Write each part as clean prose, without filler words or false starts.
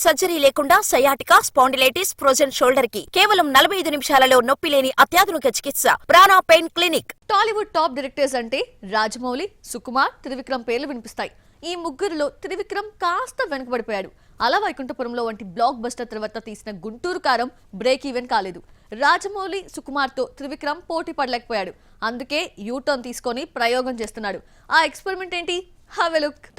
Surgery లేకుండా sciatica, spondylitis, frozen shoulder కి కేవలం 45 నిమిషాలలో నొప్పి లేని అత్యాధునిక చికిత్స ప్రాణ pain clinic. Tollywood top directors అంటే రాజమౌళి, సుకుమార్, త్రివిక్రమ్ పేర్లు వినిపిస్తాయి. ఈ ముగ్గురులో త్రివిక్రమ్ కాస్త వెనుకబడిపోయాడు. అలా వైకుంఠపురంలో వంటి బ్లాక్ బస్టర్ తర్వాత తీసిన గుంటూరు కారం బ్రేక్ ఈవెన్ కాలేదు. రాజమౌళి, సుకుమార్ తో త్రివిక్రమ్ పోటీ పడలేకపోయాడు. అందుకే యూటర్న్ తీసుకొని ప్రయోగం చేస్తున్నాడు. ఆ ఎక్స్పెరిమెంట్ ఏంటి?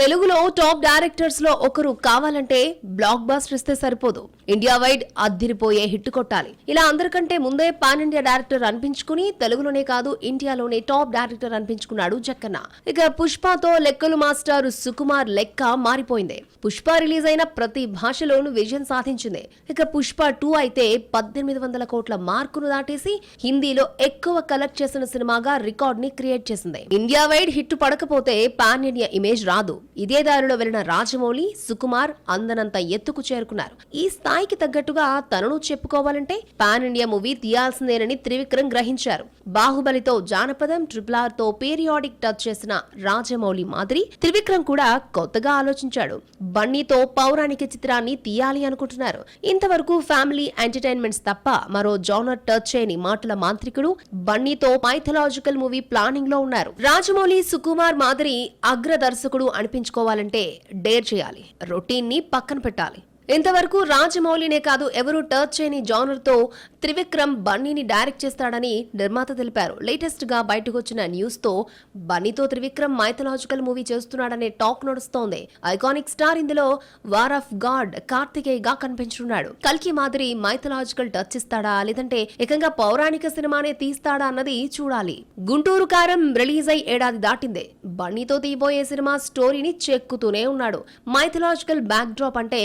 తెలుగులో టాప్ డైరెక్టర్స్ లో ఒకరు కావాలంటే బ్లాక్ బస్టర్ ఇస్తే సరిపోదు, ఇండియా వైడ్ అద్దిరిపోయే హిట్ కొట్టాలి. ఇలా అందరికంటే ముందే పాన్ ఇండియా డైరెక్టర్ అనిపించుకుని తెలుగులోనే కాదు ఇండియాలోనే టాప్ డైరెక్టర్ అనిపించుకున్నాడు జక్కన్న. ఇక పుష్పతో లెక్కలు మాస్టర్ సుకుమార్ లెక్క మారిపోయింది. పుష్ప రిలీజ్ అయిన ప్రతి భాషలోనూ విజయం సాధించింది. ఇక పుష్ప 2 అయితే 1800 కోట్ల మార్కును దాటేసి హిందీలో ఎక్కువ కలెక్ట్ చేసిన సినిమాగా రికార్డ్ ని క్రియేట్ చేసింది. ఇండియా వైడ్ హిట్ పడకపోతే పాన్ ఇండియా ఇమేజ్ రాదు. ఇదే దారిలో వెళ్లిన రాజమౌళి, సుకుమార్ అందనంత ఎత్తుకు చేరుకున్నారు. ఈ స్థాయికి తగ్గట్టుగా తనను చెప్పుకోవాలంటే పాన్ ఇండియా మూవీ తీయాల్సిందేనని త్రివిక్రమ్ గ్రహించారు. బాహుబలితో జానపదం, RRR తో పీరియాడిక్ టచ్ చేసిన రాజమౌళి మాదిరి త్రివిక్రమ్ కూడా కొత్తగా ఆలోచించాడు. బన్నీతో పౌరాణిక చిత్రాన్ని తీయాలి అనుకుంటున్నారు. ఇంతవరకు ఫ్యామిలీ ఎంటర్టైన్మెంట్స్ తప్ప మరో జానర్ టచ్ చేయని మాటల మాంత్రికుడు బన్నీతో మైథలాజికల్ మూవీ ప్లానింగ్ లో ఉన్నారు. రాజమౌళి, సుకుమార్ మాదిరి అగ్ర దర్శకుడు అనిపించుకోవాలంటే డేర్ చేయాలి, రొటీన్ ని పక్కన పెట్టాలి. ఇంతవరకు రాజమౌళినే కాదు ఎవరూ టచ్ చేయని జానర్ తో త్రివిక్రమ్ బన్నీని డైరెక్ట్ చేస్తాడని నిర్మాత తెలిపారు. లేటెస్ట్ గా బయటకు వచ్చిన న్యూస్ తో బన్నీతో త్రివిక్రమ్ మైథలాజికల్ మూవీ చేస్తున్నాడనే టాక్ నడుస్తోంది. ఐకానిక్ స్టార్ ఇందులో వార్ ఆఫ్ గాడ్ కార్తికేయ గా కనిపించనున్నాడు. కల్కి మాదిరి మైథలాజికల్ టచ్ ఇస్తాడా లేదంటే ఏకంగా పౌరాణిక సినిమానే తీస్తాడా అన్నది చూడాలి. గుంటూరు కారం రిలీజ్ అయి ఏడాది దాటిందే. బన్నీతో తీయబోయే సినిమా స్టోరీని చెక్కుతూనే ఉన్నాడు. మైథలాజికల్ బ్యాక్ డ్రాప్ అంటే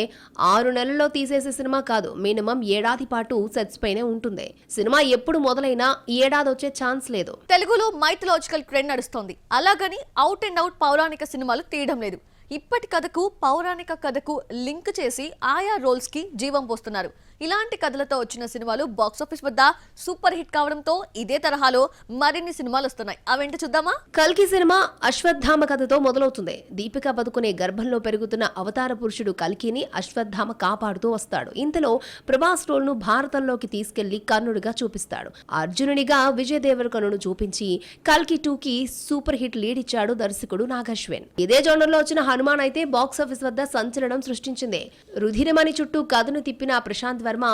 6 నెలల్లో తీసేసే సినిమా కాదు, మినిమం ఏడాది పాటు సెట్స్ పైనే ఉంటుంది. సినిమా ఎప్పుడు మొదలైనా ఈ ఏడాది వచ్చే ఛాన్స్ లేదు. తెలుగులో మైథలాజికల్ ట్రెండ్ నడుస్తోంది. అలాగని అవుట్ అండ్ అవుట్ పౌరాణిక సినిమాలు తీయడం లేదు. ఇప్పటి కథకు పౌరాణిక కథకు లింక్ చేసి ఆయా రోల్స్ కి జీవం పోస్తున్నారు. ఇలాంటి కథలతో వచ్చిన సినిమాలు బాక్సాఫీస్ వద్ద సూపర్ హిట్ కావడంతో ఇదే తరహాలో మరిన్ని సినిమాలు వస్తున్నాయి. అవేంటో చూద్దామా? కల్కి సినిమా అశ్వత్థామ కథతో మొదలవుతుంది. దీపిక పదుకునే గర్భంలో పెరుగుతున్న అవతార పురుషుడు కల్కిని అశ్వత్థామ కాపాడుతూ వస్తాడు. ఇంతలో ప్రభాస్ రోల్ ను భారతంలోకి తీసుకెళ్లి కర్ణుడిగా చూపిస్తాడు. అర్జునునిగా విజయ్ దేవరకొండను చూపించి కల్కి 2కి సూపర్ హిట్ లీడ్ ఇచ్చాడు దర్శకుడు నాగశ్విన్. ఇదే జోనర్ లో వచ్చిన హనుమాన్ అయితే బాక్సాఫీస్ వద్ద సంచలనం సృష్టించింది. రుధిరమణి చుట్టూ కథను తిప్పిన ప్రశాంత్ వర్మ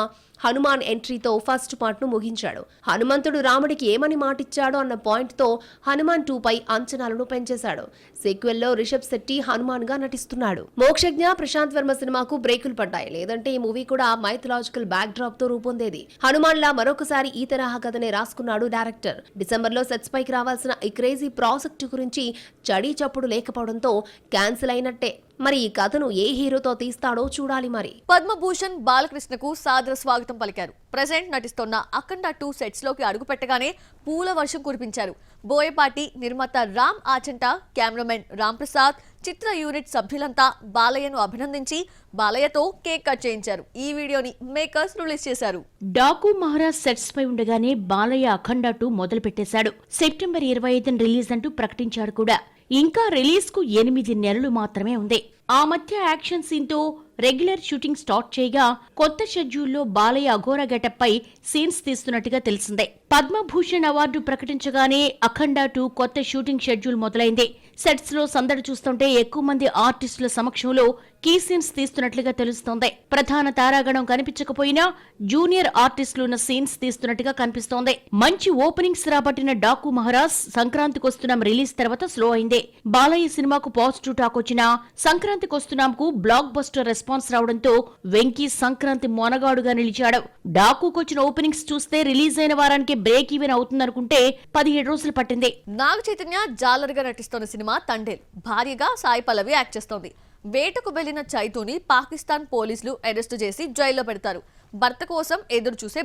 హనుమాన్ ఎంట్రీతో ఫస్ట్ పార్ట్ ను ముగించాడు. హనుమంతుడు రాముడికి ఏమని మాటిచ్చాడో అన్న పాయింట్ తో హనుమాన్ 2 పై అంచనాలను పెంచేశాడు. సీక్వెల్ లో రిషబ్ శెట్టి హనుమాన్ గా నటిస్తున్నాడు. మోక్షజ్ఞ ప్రశాంత్ వర్మ సినిమాకు బ్రేకులు పడ్డాయి. లేదంటే ఈ మూవీ కూడా మైథలాజికల్ బ్యాక్ డ్రాప్ తో రూపొందేది. హనుమాన్ లా మరొకసారి ఈ తరహా కథనే రాసుకున్నాడు డైరెక్టర్. డిసెంబర్ లో సెట్స్ పైకి రావాల్సిన ఈ క్రేజీ ప్రాజెక్టు గురించి చడీ చప్పుడు లేకపోవడంతో క్యాన్సిల్ అయినట్టే. మరి ఈ కథను ఏ హీరోతో తీస్తాడో చూడాలి. మరి పద్మభూషణ్ బాలకృష్ణకు సాదర స్వాగతం పలికారు. ప్రెజెంట్ నటిస్తున్న అఖండ 2 సెట్స్ లోకి అడుగు పెట్టగానే పూల వర్షం కురిపించారు. బోయపాటి, నిర్మాత రామ్ ఆచంట, కెమెరామెన్ రామ్ ప్రసాద్, చిత్ర యూనిట్ సభ్యులంతా బాలయ్యను అభినందించి బాలయ్యతో కేక్ కట్ చేయించారు. ఈ వీడియోని మేకర్స్ రిలీజ్ చేశారు. డాకు మహారాజ్ సెట్స్ పై ఉండగానే బాలయ్య అఖండ 2 మొదలు పెట్టేశాడు. సెప్టెంబర్ 25న రిలీజ్ అంటూ ప్రకటించాడు కూడా. ఇంకా రిలీజ్ కు 8 నెలలు మాత్రమే ఉంది. ఆ మధ్య యాక్షన్ సీన్ తో రెగ్యులర్ షూటింగ్ స్టార్ట్ చేయగా కొత్త షెడ్యూల్లో బాలయ్య అఘోరా గెటప్ పై సీన్స్ తీస్తున్నట్టుగా తెలిసిందే. పద్మభూషణ్ అవార్డు ప్రకటించగానే అఖండ 2 కొత్త షూటింగ్ షెడ్యూల్ మొదలైంది. సెట్స్ లో సందడి చూస్తుంటే ఎక్కువ మంది ఆర్టిస్టుల సమక్షంలో కీ సీన్స్ తీస్తున్నట్లుగా తెలుస్తోంది. ప్రధాన తారాగణం కనిపించకపోయినా జూనియర్ ఆర్టిస్టులు ఉన్న సీన్స్ తీస్తున్నట్టుగా కనిపిస్తోంది. మంచి ఓపెనింగ్స్ రాబట్టిన డాకు మహారాజ్ సంక్రాంతికొస్తున్నాం రిలీజ్ తర్వాత స్లో అయింది. బాలయ్య సినిమాకు పాజిటివ్ టాక్ వచ్చినా సంక్రాంతికొస్తున్నాంకు బ్లాక్ బస్టర్ రెస్పాన్స్ రావడంతో వెంకీ సంక్రాంతి మొనగాడుగా నిలిచాడు. డాకుకొచ్చిన ఓపెనింగ్స్ చూస్తే రిలీజ్ అయిన వారానికి బ్రేక్ ఈవెన్ అవుతుందనుకుంటే 17 రోజులు పట్టింది. నాగ చైతన్య జాలర్గా నటిస్తోన్న సినిమా తండేల్. భార్యగా సాయి పల్లవి యాక్ట్ చేస్తోంది. వేటకు వెళ్లిన చైతూని పాకిస్తాన్ పోలీసులు అరెస్టు చేసి జైల్లో పెడతారు. భర్త కోసం ఎదురు చూసే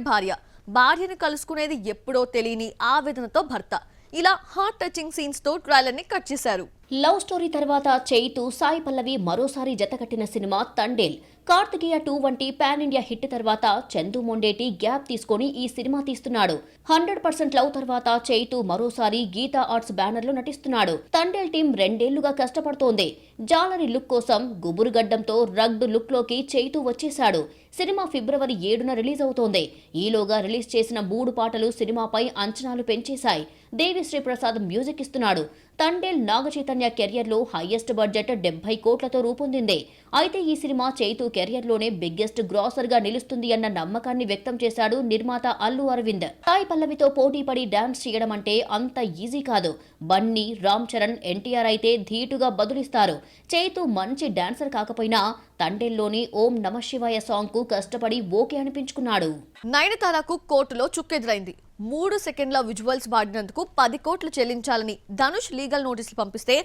భార్యను కలుసుకునేది ఎప్పుడో తెలియని ఆవేదనతో భర్త. ఇలా హార్ట్ టచింగ్ సీన్స్ తో ట్రైలర్ ని కట్ చేశారు. లవ్ స్టోరీ తర్వాత చైతు, సాయి పల్లవి మరోసారి జతకట్టిన సినిమా తండేల్. కార్తికేయ 2 వంటి పాన్ ఇండియా హిట్ తర్వాత చందు మొండేటి గ్యాప్ తీసుకొని ఈ సినిమా తీస్తున్నాడు. 100% లవ్ తర్వాత చైతు మరోసారి గీతా ఆర్ట్స్ బ్యానర్ లో నటిస్తున్నాడు. తండేల్ టీం 2 ఏళ్లుగా కష్టపడుతోంది. జాలరి లుక్ కోసం గుబురుగడ్డంతో రగ్డ్ లుక్ లోకి చైతు వచ్చేశాడు. సినిమా ఫిబ్రవరి 7న రిలీజ్ అవుతోంది. ఈలోగా రిలీజ్ చేసిన 3 పాటలు సినిమాపై అంచనాలు పెంచేశాయి. దేవిశ్రీ ప్రసాద్ మ్యూజిక్ ఇస్తున్నాడు. తండేల్ నాగచైతన్య కెరియర్ లో హైయెస్ట్ బడ్జెట్ 70 కోట్లతో రూపొందింది. అయితే ఈ సినిమా చైతు కెరియర్ లోనే బిగ్గెస్ట్ గ్రాసర్ గా నిలుస్తుంది అన్న నమ్మకాన్ని వ్యక్తం చేశాడు నిర్మాత అల్లు అరవింద్. సాయి పల్లవితో పోటీ పడి డాన్స్ చేయడం అంటే అంత ఈజీ కాదు. బన్నీ, రామ్ చరణ్, ఎన్టీఆర్ అయితే ధీటుగా బదులిస్తారు. చైతు మంచి డాన్సర్ కాకపోయినా తండేల్లోని ఓం నమశివాయ సాంగ్ కు కష్టపడి ఓకే అనిపించుకున్నాడు. నయనతారకు కోర్టులో చుక్కెదురైంది. 3 సెకండ్ల విజువల్స్ వాడినందుకు 10 కోట్లు చెల్లించాలని ధనుష్ లీగల్ నోటీసులు పంపిస్తే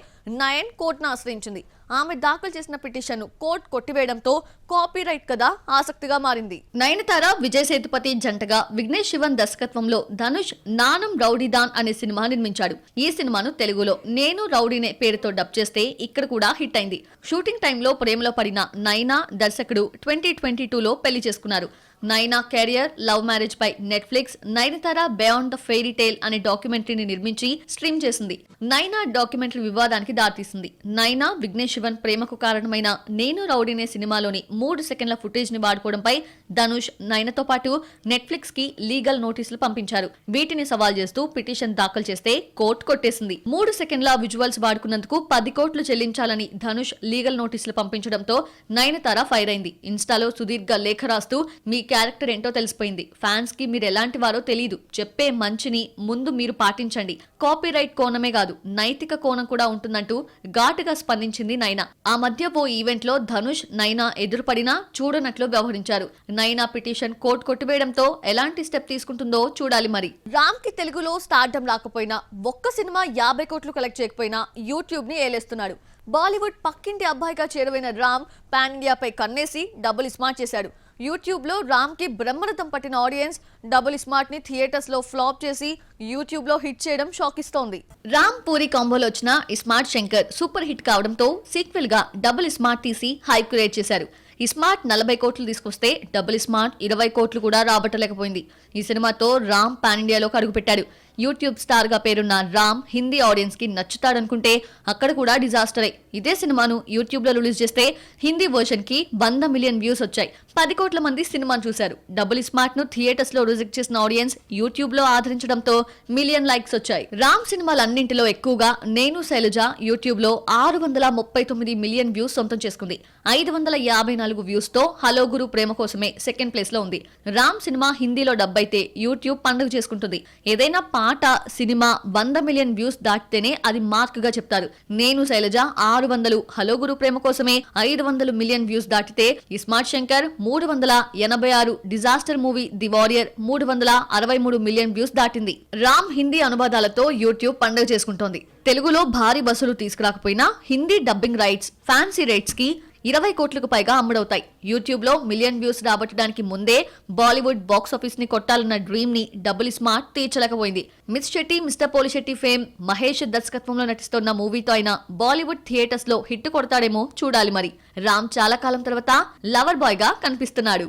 నయన్ కోర్టును ఆశ్రయించింది. ఆమె దాఖలు చేసిన పిటిషన్ను కోర్టు కొట్టివేయడంతో కాపీరైట్ కదా ఆసక్తిగా మారింది. నయనతార, విజయ్ సేతుపతి జంటగా విఘ్నేష్ శివన్ దర్శకత్వంలో ధనుష్ నానం రౌడీదాన్ అనే సినిమా నిర్మించాడు. ఈ సినిమాను తెలుగులో నేను రౌడీనే పేరుతో డబ్ చేస్తే ఇక్కడ కూడా హిట్ అయింది. షూటింగ్ టైంలో ప్రేమలో పడిన నైనా దర్శకుడు 2022లో పెళ్లి చేసుకున్నారు. నైనా కెరియర్, లవ్ మ్యారేజ్ పై Netflix Nayanthara beyond the fairy tale అనే డాక్యుమెంటరీని నిర్మించి స్ట్రీమ్ చేసింది. నైనా డాక్యుమెంటరీ వివాదానికి దారితీసింది. నైనా, విఘ్నేష్ శివన్ ప్రేమకు కారణమైన నేను రౌడీనే సినిమాలోని 3 సెకండ్ల ఫుటేజ్ ని వాడుకోవడంపై ధనుష్, నైనాతో పాటు నెట్ఫ్లిక్స్ కి లీగల్ నోటీసులు పంపించారు. వీటిని సవాల్ చేస్తూ పిటిషన్ దాఖలు చేస్తే కోర్టు కొట్టేసింది. 3 సెకండ్ల విజువల్స్ వాడుకున్నందుకు 10 కోట్లు చెల్లించాలని ధనుష్ లీగల్ నోటీసులు పంపించడంతో నయనతార ఫైర్ అయింది. ఇన్స్టాలో సుదీర్ఘ లేఖ రాస్తూ మీ క్యారెక్టర్ ఏంటో తెలిసిపోయింది. ఫ్యాన్స్ కి మీరు ఎలాంటి వారో తెలీదు. చెప్పే మంచిని ముందు మీరు పాటించండి. కాపీరైట్ కోణమే కాదు, నైతిక కోణం కూడా ఉంటుందంటూ ఘాటుగా స్పందించింది నైనా. ఆ మధ్య ఓ ఈవెంట్ లో ధనుష్, నైనా ఎదురుపడినా చూడనట్లు వ్యవహరించారు. నైనా పిటిషన్ కోర్టు కొట్టివేయడంతో ఎలాంటి స్టెప్ తీసుకుంటుందో చూడాలి మరి. రామ్ కి తెలుగులో స్టార్డమ్ రాకపోయినా, ఒక్క సినిమా 50 కోట్లు కలెక్ట్ చేయకపోయినా యూట్యూబ్ ని ఏలేస్తున్నాడు. బాలీవుడ్ పక్కింటి అబ్బాయిగా చేరువైన రామ్ పాన్ ఇండియాపై కన్నేసి డబుల్ స్మార్ట్ చేశాడు. యూట్యూబ్ లో రామ్ కి బ్రహ్మరథం పట్టిన ఆడియన్స్ డబుల్ స్మార్ట్ ని థియేటర్స్ లో ఫ్లాప్ చేసి యూట్యూబ్ లో హిట్ చేయడం షాక్ ఇస్తోంది. రామ్ పూరి కాంబోలో వచ్చిన ఇస్మార్ట్ శంకర్ సూపర్ హిట్ కావడంతో సీక్వెల్ గా డబుల్ స్మార్ట్ తీసి హైప్ క్రియేట్ చేశారు. ఈ స్మార్ట్ 40 కోట్లు తీసుకొస్తే డబుల్ స్మార్ట్ 20 కోట్లు కూడా రాబట్టలేకపోయింది. ఈ సినిమాతో రామ్ పాన్ ఇండియాలోకి అడుగుపెట్టాడు. యూట్యూబ్ స్టార్ గా పేరున్న రామ్ హిందీ ఆడియన్స్ కి నచ్చుతాడనుకుంటే అక్కడ కూడా డిజాస్టరే. ఇదే సినిమాను యూట్యూబ్ లో రిలీజ్ చేస్తే హిందీ వర్షన్ కి 100 మిలియన్ వ్యూస్ వచ్చాయి. 10 కోట్ల మంది సినిమాను చూశారు. డబుల్ స్మార్ట్ ను థియేటర్స్ లో రిజెక్ట్ చేసిన ఆడియన్స్ యూట్యూబ్ లో ఆదరించడంతో మిలియన్ లైక్స్ వచ్చాయి. రామ్ సినిమాలన్నింటిలో ఎక్కువగా నేను శైలజ యూట్యూబ్ లో 639 మిలియన్ వ్యూస్ సొంతం చేసుకుంది. 554 వ్యూస్ తో హలో గురు ప్రేమ కోసమే సెకండ్ ప్లేస్ లో ఉంది. రామ్ సినిమా హిందీలో డబ్ అయితే యూట్యూబ్ పండుగ చేసుకుంటుంది. ఏదైనా పాట, సినిమా 100 మిలియన్ వ్యూస్ దాటితేనే అది మార్క్ గా చెప్తారు. నేను శైలజ 600, హలో గురు ప్రేమ కోసమే 500 మిలియన్ వ్యూస్ దాటితే iSmart Shankar 386, disaster movie the warrior 363 million views దాటింది. రామ్ హిందీ అనువాదాలతో యూట్యూబ్ పండుగ చేసుకుంటోంది. తెలుగులో భారీ బస్సులు తీసుకురాకపోయినా Hindi dubbing rights fancy rates కి 20 కోట్లకు పైగా అమ్ముడవుతాయి. యూట్యూబ్ లో మిలియన్ వ్యూస్ రాబట్టడానికి ముందే బాలీవుడ్ బాక్స్ ఆఫీస్ ని కొట్టాలన్న డ్రీమ్ ని డబుల్ స్మార్ట్ తీర్చలేకపోయింది. Miss Shetty, Mister Polishetty fame Mahesh దర్శకత్వంలో నటిస్తున్న మూవీతో అయినా బాలీవుడ్ థియేటర్స్ లో హిట్ కొడతాడేమో చూడాలి మరి. రామ్ చాలా కాలం తర్వాత లవర్ బాయ్ గా కనిపిస్తున్నాడు.